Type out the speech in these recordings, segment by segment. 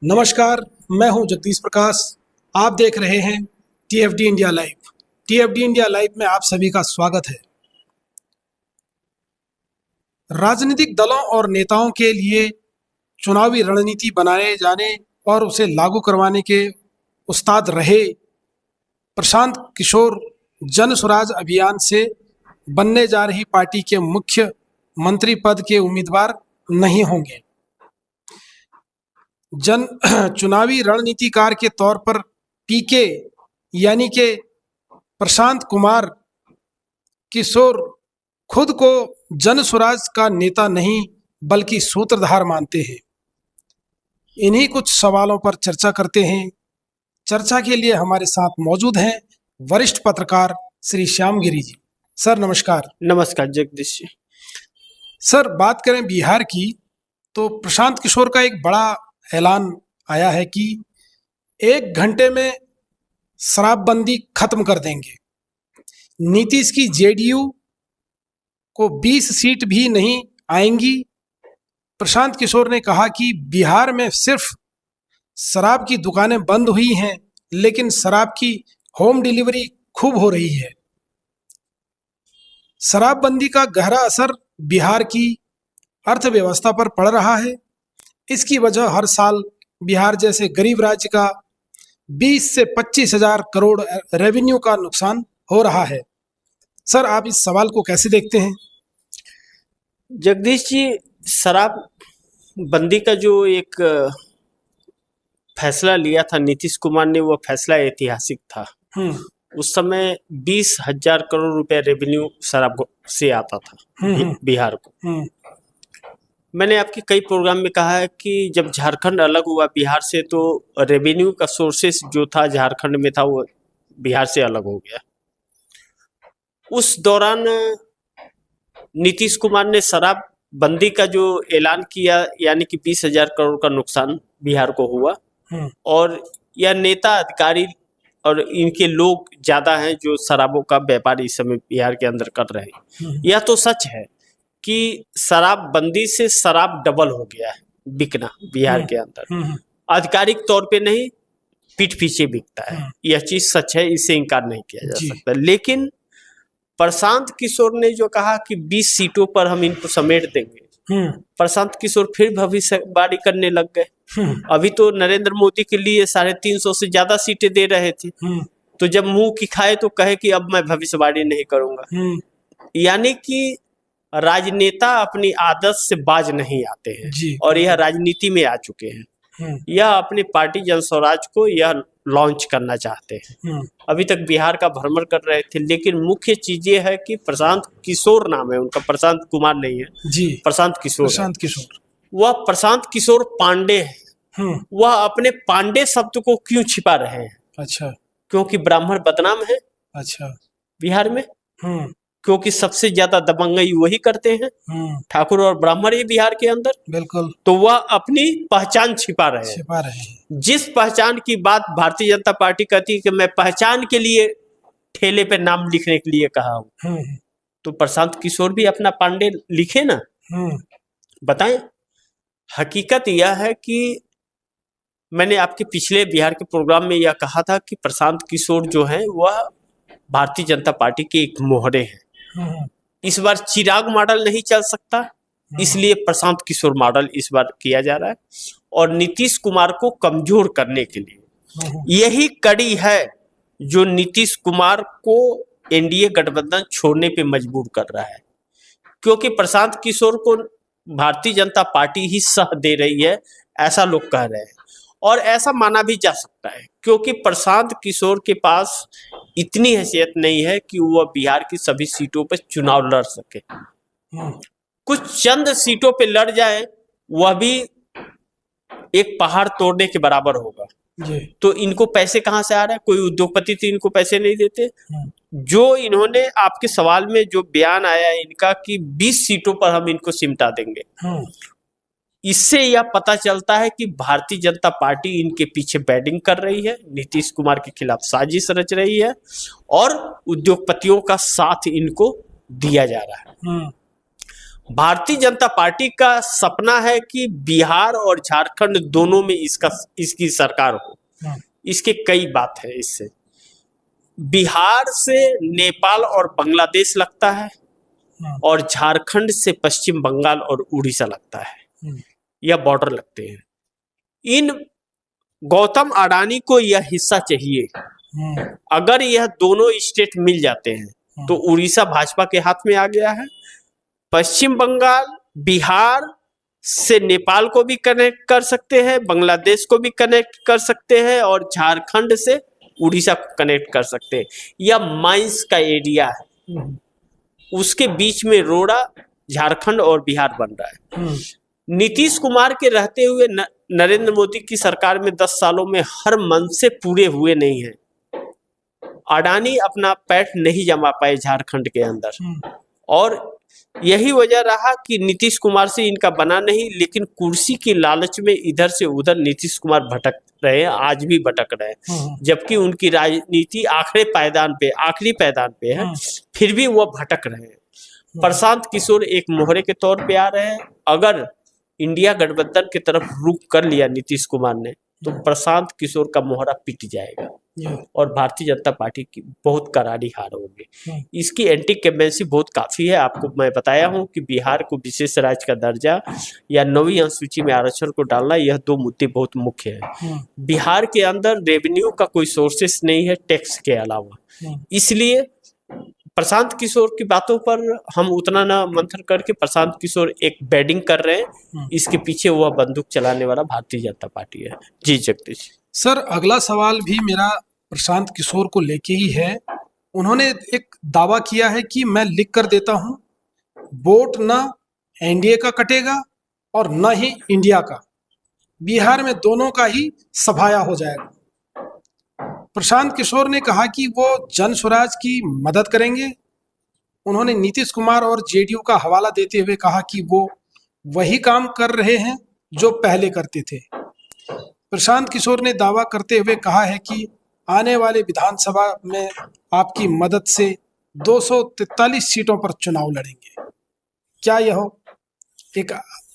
नमस्कार, मैं हूं जगदीश प्रकाश। आप देख रहे हैं टीएफडी इंडिया लाइव। टीएफडी इंडिया लाइव में आप सभी का स्वागत है। राजनीतिक दलों और नेताओं के लिए चुनावी रणनीति बनाए जाने और उसे लागू करवाने के उस्ताद रहे प्रशांत किशोर जन स्वराज अभियान से बनने जा रही पार्टी के मुख्य मंत्री पद के उम्मीदवार नहीं होंगे। चुनावी रणनीतिकार के तौर पर पीके यानी कि प्रशांत कुमार किशोर खुद को जन स्वराज का नेता नहीं बल्कि सूत्रधार मानते हैं। इन्हीं कुछ सवालों पर चर्चा करते हैं। चर्चा के लिए हमारे साथ मौजूद हैं वरिष्ठ पत्रकार श्री श्याम गिरी जी। सर नमस्कार। नमस्कार जगदीश जी। सर, बात करें बिहार की तो प्रशांत किशोर का एक बड़ा ऐलान आया है कि 1 घंटे में शराबबंदी खत्म कर देंगे। नीतीश की जेडीयू को 20 सीट भी नहीं आएंगी। प्रशांत किशोर ने कहा कि बिहार में सिर्फ शराब की दुकानें बंद हुई हैं, लेकिन शराब की होम डिलीवरी खूब हो रही है। शराबबंदी का गहरा असर बिहार की अर्थव्यवस्था पर पड़ रहा है। इसकी वजह हर साल बिहार जैसे गरीब राज्य का 20 से 25 हजार करोड़ रेवेन्यू का नुकसान हो रहा है। सर, आप इस सवाल को कैसे देखते हैं? जगदीश जी, शराब बंदी का जो एक फैसला लिया था नीतीश कुमार ने, वो फैसला ऐतिहासिक था। उस समय 20,000 करोड़ रुपए रेवेन्यू शराब से आता था बिहार को। मैंने आपके कई प्रोग्राम में कहा है कि जब झारखंड अलग हुआ बिहार से, तो रेवेन्यू का सोर्सेस जो था झारखंड में था वो बिहार से अलग हो गया। उस दौरान नीतीश कुमार ने शराब बंदी का जो ऐलान किया, यानी कि 20,000 करोड़ का नुकसान बिहार को हुआ। और यह नेता अधिकारी और इनके लोग ज्यादा हैं जो शराबों का व्यापार इस समय बिहार के अंदर कर रहे हैं। यह तो सच है कि शराब बंदी से शराब डबल हो गया है बिकना बिहार के अंदर। आधिकारिक तौर पे नहीं, पीठ पीछे बिकता है। यह चीज सच है, इससे इनकार नहीं किया जा सकता। लेकिन प्रशांत किशोर ने जो कहा कि 20 सीटों पर हम इनको समेट देंगे, प्रशांत किशोर फिर भविष्यवाणी करने लग गए। अभी तो नरेंद्र मोदी के लिए 350 से ज्यादा सीटें दे रहे थे, तो जब मुंह की खाए तो कहे कि अब मैं भविष्यवाणी नहीं करूंगा। यानी कि राजनेता अपनी आदत से बाज नहीं आते हैं और यह राजनीति में आ चुके हैं। यह अपनी पार्टी जन स्वराज को यह लॉन्च करना चाहते हैं। अभी तक बिहार का भ्रमण कर रहे थे, लेकिन मुख्य चीज ये है कि प्रशांत किशोर नाम है उनका, प्रशांत कुमार नहीं है जी, प्रशांत किशोर। वह प्रशांत किशोर पांडे है। वह अपने पांडे शब्द को क्यों छिपा रहे हैं? अच्छा, क्योंकि ब्राह्मण बदनाम है। अच्छा, बिहार में क्योंकि सबसे ज्यादा दबंगई वही करते हैं, ठाकुर और ब्राह्मण ही बिहार के अंदर। बिल्कुल। तो वह अपनी पहचान छिपा रहे हैं। जिस पहचान की बात भारतीय जनता पार्टी कहती है कि मैं पहचान के लिए ठेले पे नाम लिखने के लिए कहा हूं, तो प्रशांत किशोर भी अपना पांडे लिखे ना। बताएं, हकीकत यह है कि मैंने आपके पिछले बिहार के प्रोग्राम में यह कहा था कि प्रशांत किशोर जो है वह भारतीय जनता पार्टी के एक मोहरे हैं। इस बार चिराग मॉडल नहीं चल सकता, इसलिए प्रशांत किशोर मॉडल इस बार किया जा रहा है, और नीतीश कुमार को कमजोर करने के लिए यही कड़ी है जो नीतीश कुमार को एनडीए गठबंधन छोड़ने पे मजबूर कर रहा है। क्योंकि प्रशांत किशोर को भारतीय जनता पार्टी ही सह दे रही है, ऐसा लोग कह रहे हैं, और ऐसा माना भी जा सकता है। क्योंकि प्रशांत किशोर के पास इतनी हैसियत नहीं है कि वह बिहार की सभी सीटों पर चुनाव लड़ सके। कुछ चंद सीटों पे लड़ जाए, वह भी एक पहाड़ तोड़ने के बराबर होगा। तो इनको पैसे कहां से आ रहे हैं? कोई उद्योगपति तो इनको पैसे नहीं देते। जो इन्होंने आपके सवाल में जो बयान आया इनका कि 20 सीटों पर हम इनको सिमटा देंगे, इससे यह पता चलता है कि भारतीय जनता पार्टी इनके पीछे बैटिंग कर रही है, नीतीश कुमार के खिलाफ साजिश रच रही है, और उद्योगपतियों का साथ इनको दिया जा रहा है। भारतीय जनता पार्टी का सपना है कि बिहार और झारखंड दोनों में इसकी सरकार हो। इसके कई बात है। इससे बिहार से नेपाल और बांग्लादेश लगता है और झारखंड से पश्चिम बंगाल और उड़ीसा लगता है, यह बॉर्डर लगते हैं। इन गौतम अडानी को यह हिस्सा चाहिए। अगर यह दोनों स्टेट मिल जाते हैं तो उड़ीसा भाजपा के हाथ में आ गया है। पश्चिम बंगाल बिहार से नेपाल को भी कनेक्ट कर सकते हैं, बांग्लादेश को भी कनेक्ट कर सकते हैं और झारखंड से उड़ीसा को कनेक्ट कर सकते हैं। यह माइंस का एरिया है, उसके बीच में रोड़ा झारखंड और बिहार बन रहा है। नीतीश कुमार के रहते हुए नरेंद्र मोदी की सरकार में 10 सालों में हर मन से पूरे हुए नहीं है। अडानी अपना पैठ नहीं जमा पाए झारखंड के अंदर और यही वजह रहा कि नीतीश कुमार से इनका बना नहीं। लेकिन कुर्सी की लालच में इधर से उधर नीतीश कुमार भटक रहे हैं, आज भी भटक रहे हैं, जबकि उनकी राजनीति आखिरी पैदान पे है, फिर भी वो भटक रहे हैं। प्रशांत किशोर एक मोहरे के तौर पे आ रहे हैं। अगर इंडिया गठबंधन की तरफ रुख कर लिया नीतीश कुमार ने तो प्रशांत किशोर का मोहरा पिट जाएगा और भारतीय जनता पार्टी की बहुत करारी हार होगी। इसकी एंटी कैम्पेन्सी बहुत काफी है। आपको मैं बताया हूं कि बिहार को विशेष राज्य का दर्जा या 9वीं अनुसूची में आरक्षण को डालना, यह 2 मुद्दे बहुत मुख्य है। बिहार के अंदर रेवेन्यू का कोई सोर्सेस नहीं है टैक्स के अलावा, इसलिए प्रशांत किशोर की बातों पर हम उतना ना मंथन करके प्रशांत किशोर एक बैटिंग कर रहे हैं, इसके पीछे वह बंदूक चलाने वाला भारतीय जनता पार्टी है। जी जगदीश सर, अगला सवाल भी मेरा प्रशांत किशोर को लेके ही है। उन्होंने एक दावा किया है कि मैं लिख कर देता हूं, वोट न एनडीए का कटेगा और न ही इंडिया का, बिहार में दोनों का ही सफाया हो जाएगा। प्रशांत किशोर ने कहा कि वो जन स्वराज की मदद करेंगे। उन्होंने नीतीश कुमार और जेडीयू का हवाला देते हुए कहा कि वो वही काम कर रहे हैं जो पहले करते थे। प्रशांत किशोर ने दावा करते हुए कहा है कि आने वाले विधानसभा में आपकी मदद से 243 सीटों पर चुनाव लड़ेंगे। क्या यह एक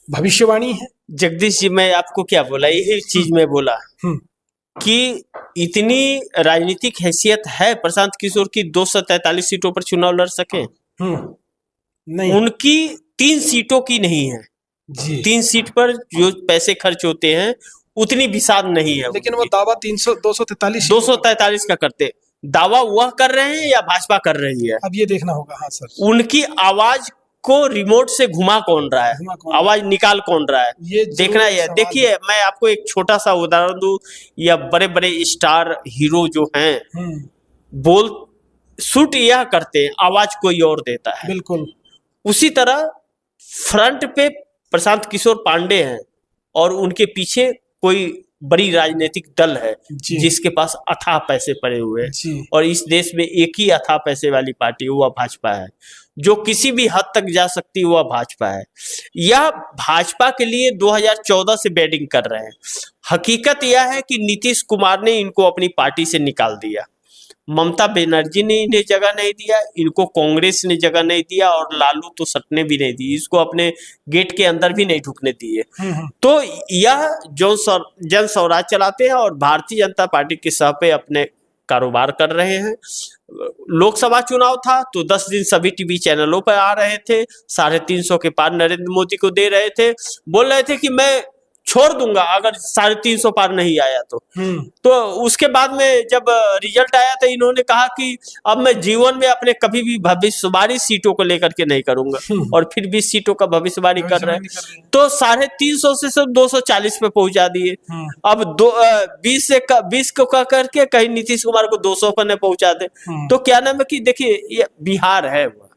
भविष्यवाणी है? जगदीश जी, मैं आपको क्या बोला, यही चीज मैं बोला कि इतनी राजनीतिक हैसियत है प्रशांत किशोर की 243 सीटों पर चुनाव लड़ सके? नहीं, उनकी 3 सीटों की नहीं है जी। 3 सीट पर जो पैसे खर्च होते हैं उतनी विशाल नहीं है, लेकिन वो दावा 243 का करते। दावा वह कर रहे हैं या भाजपा कर रही है, अब ये देखना होगा। हाँ सर, उनकी आवाज को रिमोट से घुमा कौन रहा है, आवाज निकाल कौन रहा है, ये देखना है। देखिए, मैं आपको एक छोटा सा उदाहरण दूं, या बड़े बड़े स्टार हीरो जो हैं बोल शूट यह करते हैं, आवाज कोई और देता है। बिल्कुल उसी तरह फ्रंट पे प्रशांत किशोर पांडे हैं और उनके पीछे कोई बड़ी राजनीतिक दल है जिसके पास अथाह पैसे पड़े हुए हैं, और इस देश में एक ही अथाह पैसे वाली पार्टी वह भाजपा है, जो किसी भी हद तक जा सकती है वह भाजपा है। यह भाजपा के लिए 2014 से बैटिंग कर रहे हैं। हकीकत यह है कि नीतीश कुमार ने इनको अपनी पार्टी से निकाल दिया, ममता बनर्जी ने इन्हें जगह नहीं दिया, इनको कांग्रेस ने जगह नहीं दिया और लालू तो सटने भी नहीं दी, इसको अपने गेट के अंदर भी नहीं ढुकने दिए। तो यह जो जन स्वराज चलाते हैं और भारतीय जनता पार्टी के सह पे अपने कारोबार कर रहे हैं। लोकसभा चुनाव था तो 10 दिन सभी टीवी चैनलों पर आ रहे थे, 350 के पार नरेंद्र मोदी को दे रहे थे, बोल रहे थे कि मैं छोड़ दूंगा अगर 350 पार नहीं आया तो उसके बाद में जब रिजल्ट आया तो इन्होंने कहा कि अब मैं जीवन में अपने कभी भी भविष्यवाणी सीटों को लेकर के नहीं करूंगा, और फिर 20 सीटों का भविष्यवाणी कर रहे हैं। तो 350 से सिर्फ 240 पे पहुंचा दिए। अब 20 को कह करके कहीं नीतीश कुमार को 200 पर न पहुंचा दे। तो क्या नाम है कि देखिए, ये बिहार है वो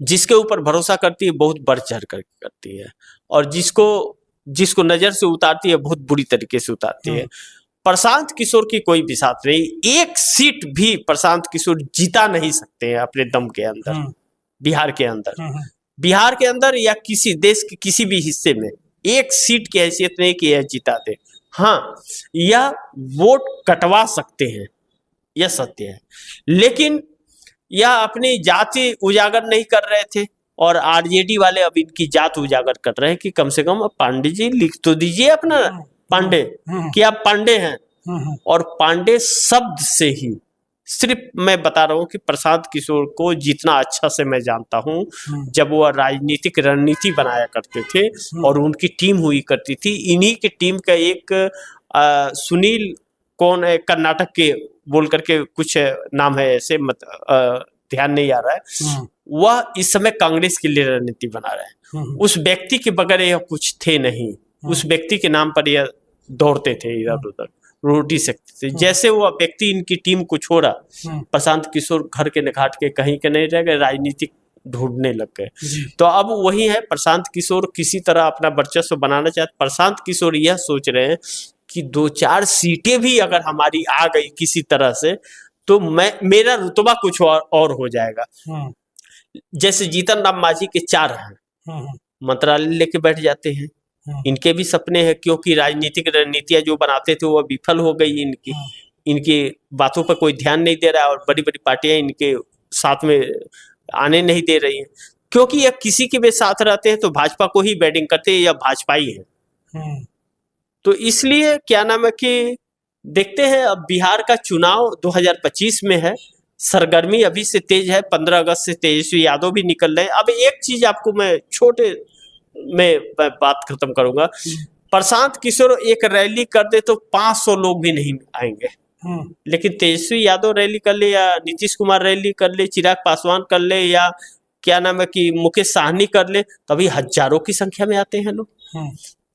जिसके ऊपर भरोसा करती है, बहुत बढ़ चढ़ कर करती है, और जिसको नजर से उतारती है बहुत बुरी तरीके से उतारती है। प्रशांत किशोर की कोई विसात नहीं, एक सीट भी प्रशांत किशोर जीता नहीं सकते हैं अपने दम के अंदर। बिहार के अंदर या किसी देश के किसी भी हिस्से में एक सीट की हैसियत नहीं कि यह जीता दे। हाँ, यह वोट कटवा सकते हैं, यह सत्य है, लेकिन यह अपनी जाति उजागर नहीं कर रहे थे। और आरजेडी वाले अब इनकी जात उजागर कर रहे हैं कि कम से कम पांडे जी लिख तो दीजिए अपना पांडे कि आप पांडे हैं। और पांडे शब्द से ही सिर्फ मैं बता रहा हूँ कि प्रशांत किशोर को जितना अच्छा से मैं जानता हूँ, जब वो राजनीतिक रणनीति बनाया करते थे और उनकी टीम हुई करती थी, इन्हीं की टीम का एक सुनील कौन है कर्नाटक के बोल करके कुछ नाम है ऐसे, ध्यान नहीं आ रहा है, वह इस समय कांग्रेस के लिए रणनीति बना रहे हैं। उस व्यक्ति के बगैर यह कुछ थे नहीं, उस व्यक्ति के नाम पर यह दौड़ते थे, इधर उधर रोटी सकते थे। जैसे वो व्यक्ति इनकी टीम को छोड़ा, प्रशांत किशोर घर के घाट के कहीं के नहीं रह गए, राजनीतिक ढूंढने लग गए। तो अब वही है, प्रशांत किशोर किसी तरह अपना वर्चस्व बनाना चाहते। प्रशांत किशोर यह सोच रहे हैं कि 2-4 सीटें भी अगर हमारी आ गई किसी तरह से, तो मेरा रुतबा कुछ और हो जाएगा। जैसे जीतन राम मांझी के 4 हैं, मंत्रालय लेके बैठ जाते हैं। इनके भी सपने हैं, क्योंकि राजनीतिक रणनीतियां जो बनाते थे वो विफल हो गई इनकी बातों पर कोई ध्यान नहीं दे रहा है, और बड़ी बड़ी पार्टियां इनके साथ में आने नहीं दे रही हैं, क्योंकि ये किसी के भी साथ रहते हैं तो भाजपा को ही बैटिंग करते हैं या भाजपा ही है। तो इसलिए क्या नाम है कि देखते हैं, अब बिहार का चुनाव 2025 में है, सरगर्मी अभी से तेज है। 15 अगस्त से तेजस्वी यादव भी निकल रहे हैं। अब एक चीज आपको मैं छोटे में बात खत्म करूंगा, प्रशांत किशोर एक रैली कर दे तो 500 लोग भी नहीं आएंगे, लेकिन तेजस्वी यादव रैली कर ले, या नीतीश कुमार रैली कर ले, चिराग पासवान कर ले, या क्या नाम है कि मुकेश साहनी कर ले, तभी हजारों की संख्या में आते हैं लोग।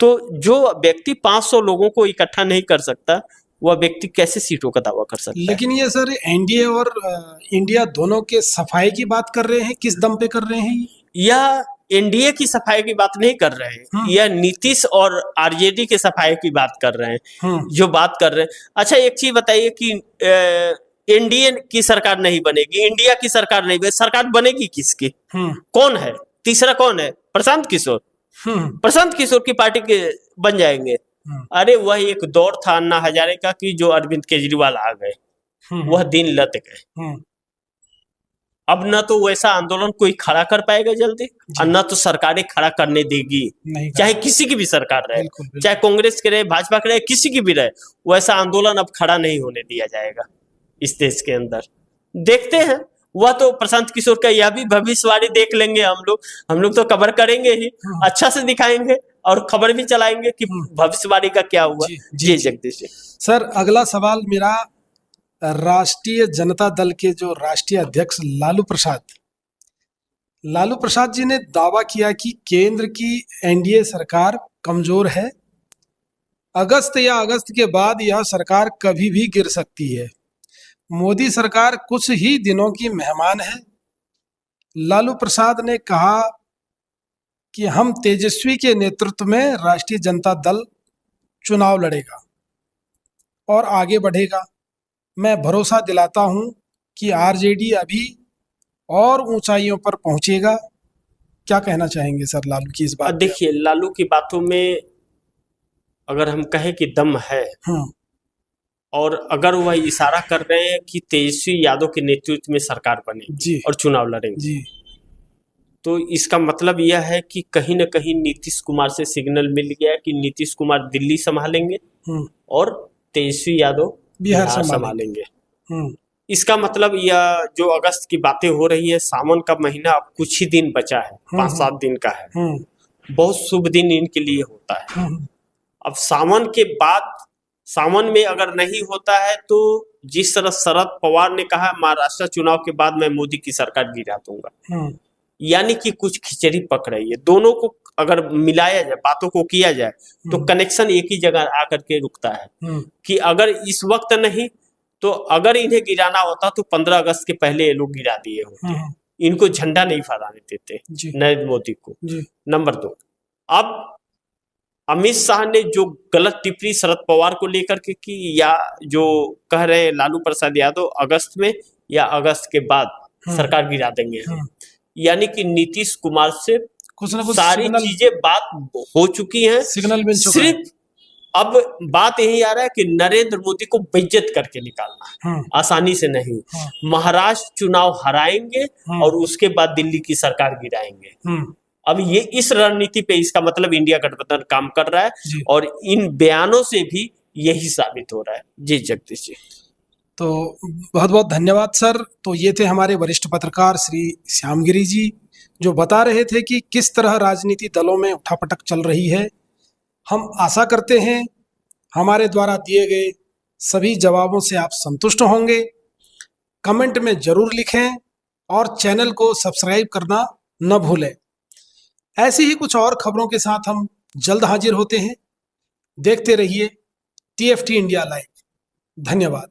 तो जो व्यक्ति 500 लोगों को इकट्ठा नहीं कर सकता, वह व्यक्ति कैसे सीटों का दावा कर सकता है? लेकिन ये सर एनडीए और इंडिया दोनों के सफाई की बात कर रहे हैं, किस दम पे कर रहे हैं? यह एनडीए की सफाई की बात नहीं कर रहे हैं, यह नीतीश और आरजेडी के सफाई की बात कर रहे हैं, जो बात कर रहे हैं। अच्छा एक चीज बताइए कि एनडीए की सरकार नहीं बनेगी, इंडिया की सरकार नहीं बनेगी, सरकार बनेगी किसकी? कौन है तीसरा? कौन है? प्रशांत किशोर। प्रशांत किशोर की पार्टी के बन जाएंगे। अरे वह एक दौर था अन्ना हजारे का कि जो अरविंद केजरीवाल आ गए, वह दिन लत गए। अब न तो वैसा आंदोलन कोई खड़ा कर पाएगा जल्दी, और न तो सरकारें खड़ा करने देगी, चाहे किसी की भी सरकार रहे, चाहे कांग्रेस के रहे, भाजपा के रहे, किसी की भी रहे, वैसा आंदोलन अब खड़ा नहीं होने दिया जाएगा इस देश के अंदर। देखते हैं, वह तो प्रशांत किशोर का यह भी भविष्यवाणी देख लेंगे हम लोग तो कवर करेंगे ही, अच्छा से दिखाएंगे और खबर भी चलाएंगे कि भविष्यवाणी का क्या हुआ। जी जगदीश सर, अगला सवाल मेरा राष्ट्रीय जनता दल के जो राष्ट्रीय अध्यक्ष लालू प्रसाद जी ने दावा किया कि केंद्र की एनडीए सरकार कमजोर है, अगस्त के बाद यह सरकार कभी भी गिर सकती है, मोदी सरकार कुछ ही दिनों की मेहमान है। लालू प्रसाद ने कहा कि हम तेजस्वी के नेतृत्व में राष्ट्रीय जनता दल चुनाव लड़ेगा और आगे बढ़ेगा। मैं भरोसा दिलाता हूं कि आरजेडी अभी और ऊंचाइयों पर पहुंचेगा। क्या कहना चाहेंगे सर लालू की इस बात? देखिए, लालू की बातों में अगर हम कहें कि दम है, और अगर वह इशारा कर रहे हैं कि तेजस्वी यादव के नेतृत्व में सरकार बनेगी और चुनाव लड़ेंगे, तो इसका मतलब यह है कि कहीं न कहीं नीतीश कुमार से सिग्नल मिल गया कि नीतीश कुमार दिल्ली संभालेंगे और तेजस्वी यादव बिहार संभालेंगे। इसका मतलब यह जो अगस्त की बातें हो रही है, सावन का महीना अब कुछ ही दिन बचा है, 5-7 दिन का है, बहुत शुभ दिन इनके लिए होता है। अब सावन के बाद, सावन में अगर नहीं होता है तो जिस तरह शरद पवार ने कहा महाराष्ट्र चुनाव के बाद मैं मोदी की सरकार गिरा दूंगा, यानी कि कुछ खिचड़ी पक रही है। दोनों को अगर मिलाया जाए, बातों को किया जाए, तो कनेक्शन एक ही जगह आकर के रुकता है कि अगर इस वक्त नहीं तो अगर इन्हें गिराना होता तो 15 अगस्त के पहले ये लोग गिरा दिए होते। इनको झंडा नहीं फहराने देते नरेंद्र मोदी को। नंबर 2, अब अमित शाह ने जो गलत टिप्पणी शरद पवार को लेकर के की, या जो कह रहे हैं लालू प्रसाद यादव अगस्त में या अगस्त के बाद सरकार गिरा देंगे, यानी कि नीतीश कुमार से कुछ न कुछ सारी चीजें बात हो चुकी हैं, सिग्नल मिल चुका है। सिर्फ अब बात यही आ रहा है कि नरेंद्र मोदी को बेइज्जत करके निकालना, आसानी से नहीं। महाराष्ट्र चुनाव हराएंगे और उसके बाद दिल्ली की सरकार गिराएंगे। अब ये इस रणनीति पे इसका मतलब इंडिया गठबंधन काम कर रहा है और इन बयानों से भी यही साबित हो रहा है। जी जगदीश जी, तो बहुत बहुत धन्यवाद सर। तो ये थे हमारे वरिष्ठ पत्रकार श्री श्यामगिरी जी, जो बता रहे थे कि किस तरह राजनीति दलों में उठापटक चल रही है। हम आशा करते हैं हमारे द्वारा दिए गए सभी जवाबों से आप संतुष्ट होंगे। कमेंट में जरूर लिखें और चैनल को सब्सक्राइब करना न भूलें। ऐसी ही कुछ और खबरों के साथ हम जल्द हाजिर होते हैं। देखते रहिए TFT इंडिया लाइव। धन्यवाद।